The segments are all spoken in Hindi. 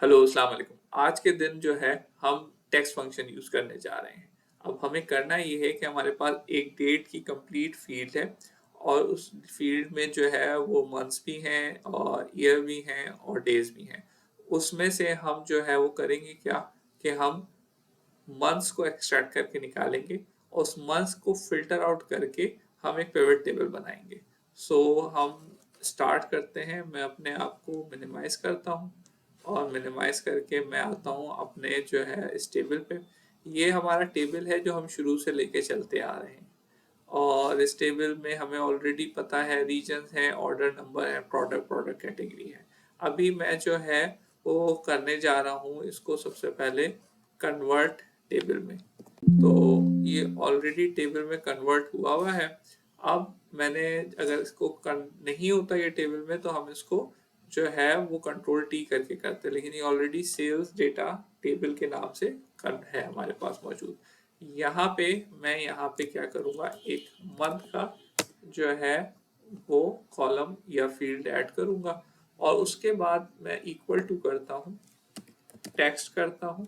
हेलो अस्सलाम वालेकुम। आज के दिन जो है हम टेक्स्ट फंक्शन यूज़ करने जा रहे हैं। अब हमें करना ये है कि हमारे पास एक डेट की कंप्लीट फ़ील्ड है और उस फ़ील्ड में जो है वो मंथ्स भी हैं और ईयर भी हैं और डेज़ भी हैं। उसमें से हम जो है वो करेंगे क्या कि हम मंथ्स को एक्सट्रैक्ट करके निकालेंगे और उस मंथ्स को फ़िल्टर आउट करके हम एक पिवट टेबल बनाएँगे। हम स्टार्ट करते हैं। मैं अपने आप को मिनिमाइज़ करता हूँ और मिनिमाइज़ करके मैं आता हूँ अपने जो है इस टेबल पे। ये हमारा टेबल है जो हम शुरू से लेके चलते आ रहे हैं और इस टेबल में हमें ऑलरेडी पता है रीजन्स हैं, ऑर्डर नंबर है, प्रोडक्ट कैटेगरी है। अभी मैं जो है वो करने जा रहा हूँ इसको सबसे पहले कन्वर्ट टेबल में। तो ये ऑलरेडी टेबल में कन्वर्ट हुआ है। अब मैंने अगर इसको नहीं होता ये टेबल में तो हम इसको जो है वो कंट्रोल टी करके करते हैं, लेकिन ये ऑलरेडी सेल्स डेटा टेबल के नाम से है हमारे पास मौजूद। यहाँ पे क्या करूँगा, एक मंथ का जो है वो कॉलम या फील्ड ऐड करूँगा और उसके बाद मैं इक्वल टू करता हूँ, टेक्स्ट करता हूँ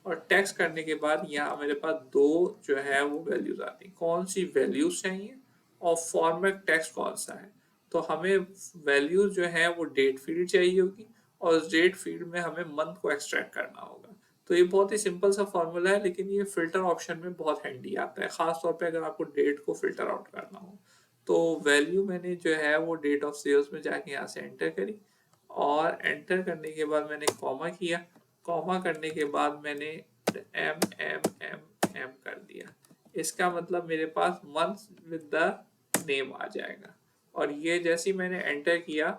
और टेक्स्ट करने के बाद यहाँ मेरे पास दो जो है वो वैल्यूज आती हैं। कौन सी वैल्यूज चाहिए और फॉर्मेट टेक्स्ट कौन सा है। तो हमें वैल्यूज जो है वो डेट फील्ड चाहिए होगी और उस डेट फील्ड में हमें मंथ को एक्सट्रैक्ट करना होगा। तो ये बहुत ही सिंपल सा फॉर्मूला है, लेकिन ये फिल्टर ऑप्शन में बहुत हैंडी आता है, खास तौर पे अगर आपको डेट को फिल्टर आउट करना हो। तो वैल्यू मैंने जो है वो डेट ऑफ सेल्स में जाके यहाँ से एंटर करी और एंटर करने के बाद मैंने कॉमा किया। कॉमा करने के बाद मैंने एम एम एम एम कर दिया। इसका मतलब मेरे पास मंथ विद द नेम आ जाएगा और ये जैसे ही मैंने एंटर किया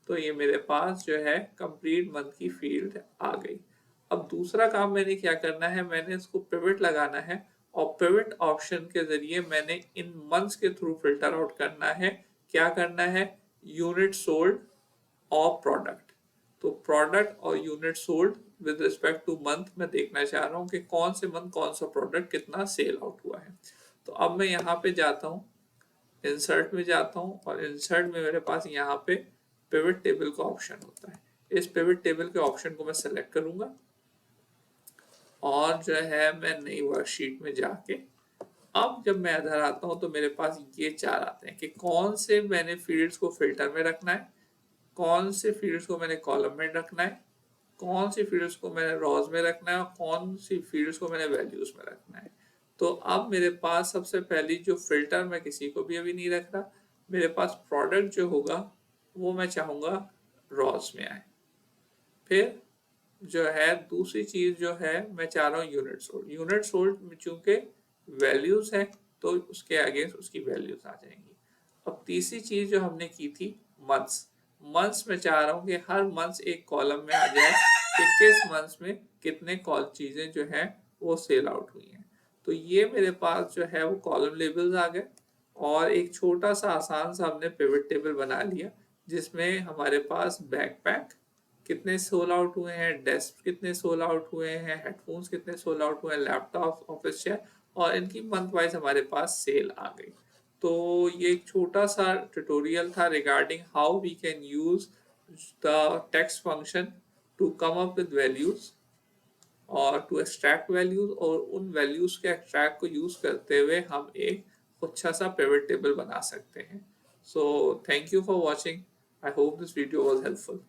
तो ये मेरे पास जो है कंप्लीट मंथ की फील्ड आ गई। अब दूसरा काम मैंने क्या करना है, मैंने इसको पिवट लगाना है और पिवट ऑप्शन के जरिए मैंने इन मंथ्स के थ्रू फिल्टर आउट करना है। क्या करना है, यूनिट सोल्ड और प्रोडक्ट। तो प्रोडक्ट और unit sold with respect two month मैं देखना चाह रहा हूँ कि कौन से मंथ कौन सा प्रोडक्ट कितना सेल आउट हुआ है। तो अब मैं यहाँ पे जाता हूँ, इंसर्ट में जाता हूँ और इंसर्ट में मेरे पास यहाँ पे पिवट टेबल का ऑप्शन होता है। इस पिवट टेबल के ऑप्शन को मैं सेलेक्ट करूंगा और जो है मैं नई वर्कशीट में जाके अब जब मैं इधर आता हूँ तो मेरे पास ये चार आते हैं कि कौन से मैंने फील्ड्स को फिल्टर में रखना है, कौन से फील्ड्स को मैंने कॉलम में रखना है, कौन सी फील्ड्स को मैंने रॉज में रखना है और कौन सी फील्ड्स को मैंने वैल्यूज में रखना है। तो अब मेरे पास सबसे पहली जो फिल्टर मैं किसी को भी अभी नहीं रख रहा, मेरे पास प्रोडक्ट जो होगा वो मैं चाहूँगा रॉज में आए। फिर जो है दूसरी चीज जो है मैं चाह रहा हूँ यूनिट सोल्ड। यूनिट सोल्ड में चूंकि वैल्यूज है तो उसके आगे उसकी वैल्यूज आ जाएंगी। अब तीसरी चीज जो हमने की थी मंथ्स, मंथ्स में चाह रहा हूँ कि हर मंथ्स एक कॉलम में आ जाए कि किस मंथ्स में कितने कॉल चीजें जो है वो सेल आउट हुई हैं। तो ये मेरे पास जो है वो कॉलम लेबल्स आ गए और एक छोटा सा आसान सा हमने पिवट टेबल बना लिया जिसमें हमारे पास बैकपैक कितने सोल आउट हुए हैं, डेस्क कितने सोल आउट हुए हैं, हेडफोन्स कितने सोल आउट हुए हैं, लैपटॉप, ऑफिस चेयर और इनकी मंथ वाइज हमारे पास सेल आ गई। तो ये एक छोटा सा ट्यूटोरियल था regarding how we can use the text function to come up with values और टू एक्सट्रैक्ट वैल्यूज और उन वैल्यूज के एक्सट्रैक्ट को यूज करते हुए हम एक अच्छा सा पिवट टेबल बना सकते हैं। So thank you for watching. I hope this video was helpful.